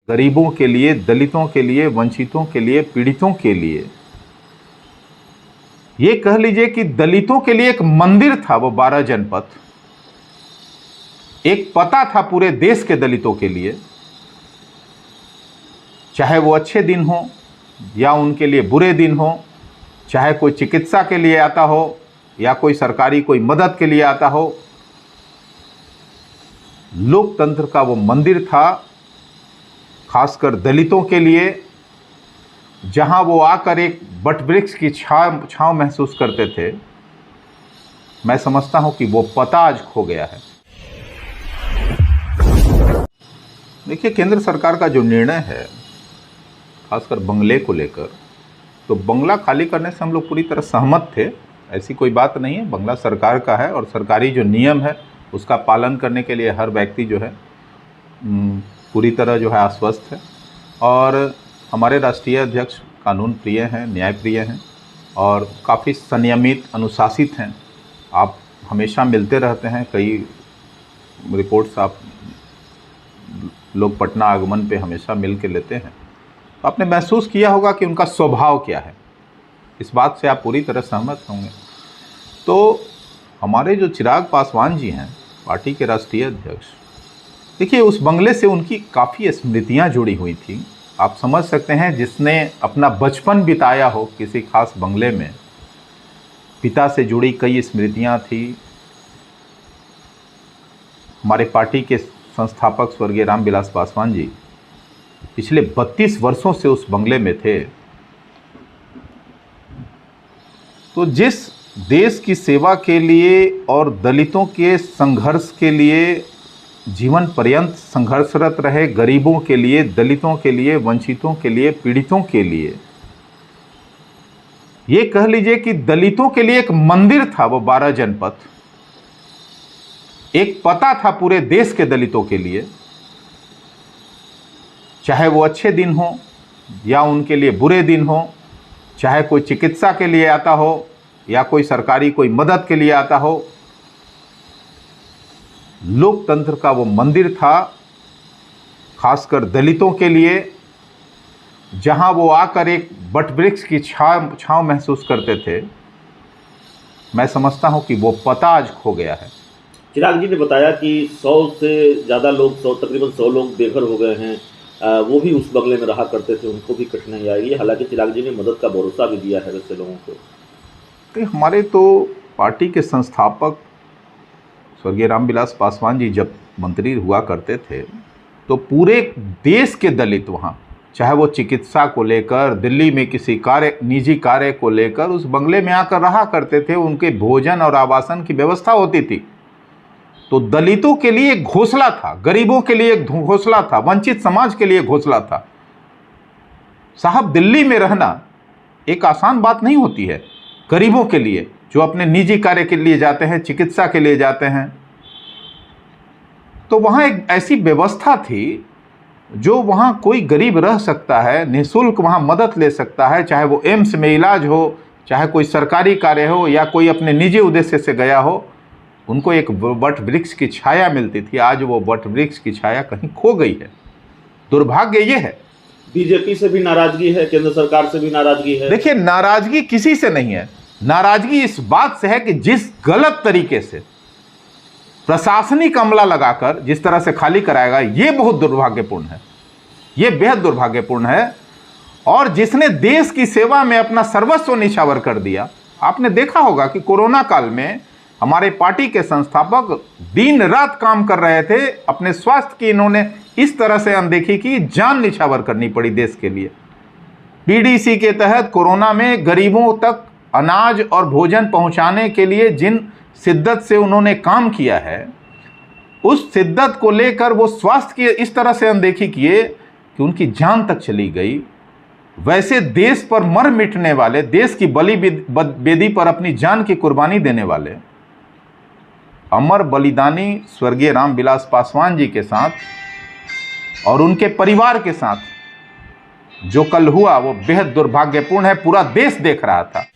गरीबों के लिए, दलितों के लिए, वंचितों के लिए, पीड़ितों के लिए, ये कह लीजिए कि दलितों के लिए एक मंदिर था वो 12 जनपद, एक पता था पूरे देश के दलितों के लिए, चाहे वो अच्छे दिन हो या उनके लिए बुरे दिन हो, चाहे कोई चिकित्सा के लिए आता हो या कोई सरकारी कोई मदद के लिए आता हो। लोकतंत्र का वो मंदिर था, खासकर दलितों के लिए, जहां वो आकर एक वटवृक्ष की छांव महसूस करते थे। मैं समझता हूं कि वो पता आज खो गया है। देखिए, केंद्र सरकार का जो निर्णय है खासकर बंगले को लेकर, तो बंगला खाली करने से हम लोग पूरी तरह सहमत थे, ऐसी कोई बात नहीं है। बंगला सरकार का है और सरकारी जो नियम है उसका पालन करने के लिए हर व्यक्ति जो है पूरी तरह जो है आश्वस्त है। और हमारे राष्ट्रीय अध्यक्ष कानून प्रिय हैं, न्याय प्रिय हैं और काफ़ी संयमित, अनुशासित हैं। आप हमेशा मिलते रहते हैं, कई रिपोर्ट्स आप लोग पटना आगमन पे हमेशा मिल के लेते हैं, तो आपने महसूस किया होगा कि उनका स्वभाव क्या है। इस बात से आप पूरी तरह सहमत होंगे। तो हमारे जो चिराग पासवान जी हैं, पार्टी के राष्ट्रीय अध्यक्ष, देखिए उस बंगले से उनकी काफ़ी स्मृतियां जुड़ी हुई थी। आप समझ सकते हैं, जिसने अपना बचपन बिताया हो किसी खास बंगले में, पिता से जुड़ी कई स्मृतियां थी। हमारे पार्टी के संस्थापक स्वर्गीय रामविलास पासवान जी पिछले 32 वर्षों से उस बंगले में थे। तो जिस देश की सेवा के लिए और दलितों के संघर्ष के लिए जीवन पर्यंत संघर्षरत रहे, गरीबों के लिए, दलितों के लिए, वंचितों के लिए, पीड़ितों के लिए, ये कह लीजिए कि दलितों के लिए एक मंदिर था वो 12 जनपद, एक पता था पूरे देश के दलितों के लिए, चाहे वो अच्छे दिन हो या उनके लिए बुरे दिन हो, चाहे कोई चिकित्सा के लिए आता हो या कोई सरकारी कोई मदद के लिए आता हो। लोकतंत्र का वो मंदिर था, खासकर दलितों के लिए, जहां वो आकर एक वटवृक्ष की छांव महसूस करते थे। मैं समझता हूं कि वो पता आज खो गया है। चिराग जी ने बताया कि 100 से ज़्यादा लोग, तकरीबन 100 लोग बेघर हो गए हैं। वो भी उस बंगले में रहा करते थे, उनको भी कठिनाई आएगी। हालांकि चिराग जी ने मदद का भरोसा भी दिया है वैसे लोगों को। तो हमारे तो पार्टी के संस्थापक स्वर्गीय रामविलास पासवान जी जब मंत्री हुआ करते थे, तो पूरे देश के दलित वहाँ, चाहे वो चिकित्सा को लेकर, दिल्ली में किसी निजी कार्य को लेकर, उस बंगले में आकर रहा करते थे। उनके भोजन और आवासन की व्यवस्था होती थी। तो दलितों के लिए एक घोंसला था, गरीबों के लिए एक घोंसला था, वंचित समाज के लिए घोंसला था। साहब, दिल्ली में रहना एक आसान बात नहीं होती है गरीबों के लिए, जो अपने निजी कार्य के लिए जाते हैं, चिकित्सा के लिए जाते हैं। तो वहाँ एक ऐसी व्यवस्था थी जो वहाँ कोई गरीब रह सकता है, निःशुल्क वहाँ मदद ले सकता है, चाहे वो एम्स में इलाज हो, चाहे कोई सरकारी कार्य हो या कोई अपने निजी उद्देश्य से गया हो, उनको एक वट वृक्ष की छाया मिलती थी। आज वो वट वृक्ष की छाया कहीं खो गई है। दुर्भाग्य ये है। बीजेपी से भी नाराजगी है, केंद्र सरकार से भी नाराजगी है। देखिए, नाराजगी किसी से नहीं है। नाराजगी इस बात से है कि जिस गलत तरीके से प्रशासनिक अमला लगाकर जिस तरह से खाली कराएगा, ये बहुत दुर्भाग्यपूर्ण है, ये बेहद दुर्भाग्यपूर्ण है। और जिसने देश की सेवा में अपना सर्वस्व निछावर कर दिया। आपने देखा होगा कि कोरोना काल में हमारे पार्टी के संस्थापक दिन रात काम कर रहे थे, अपने स्वास्थ्य की इन्होंने इस तरह से अनदेखी की, जान निछावर करनी पड़ी देश के लिए। पीडीसी के तहत कोरोना में गरीबों तक अनाज और भोजन पहुंचाने के लिए जिन शिद्दत से उन्होंने काम किया है, उस शिद्दत को लेकर वो स्वास्थ्य की इस तरह से अनदेखी किए कि उनकी जान तक चली गई। वैसे देश पर मर मिटने वाले, देश की बलि बेदी पर अपनी जान की कुर्बानी देने वाले अमर बलिदानी स्वर्गीय रामविलास पासवान जी के साथ और उनके परिवार के साथ जो कल हुआ, वो बेहद दुर्भाग्यपूर्ण है। पूरा देश देख रहा था।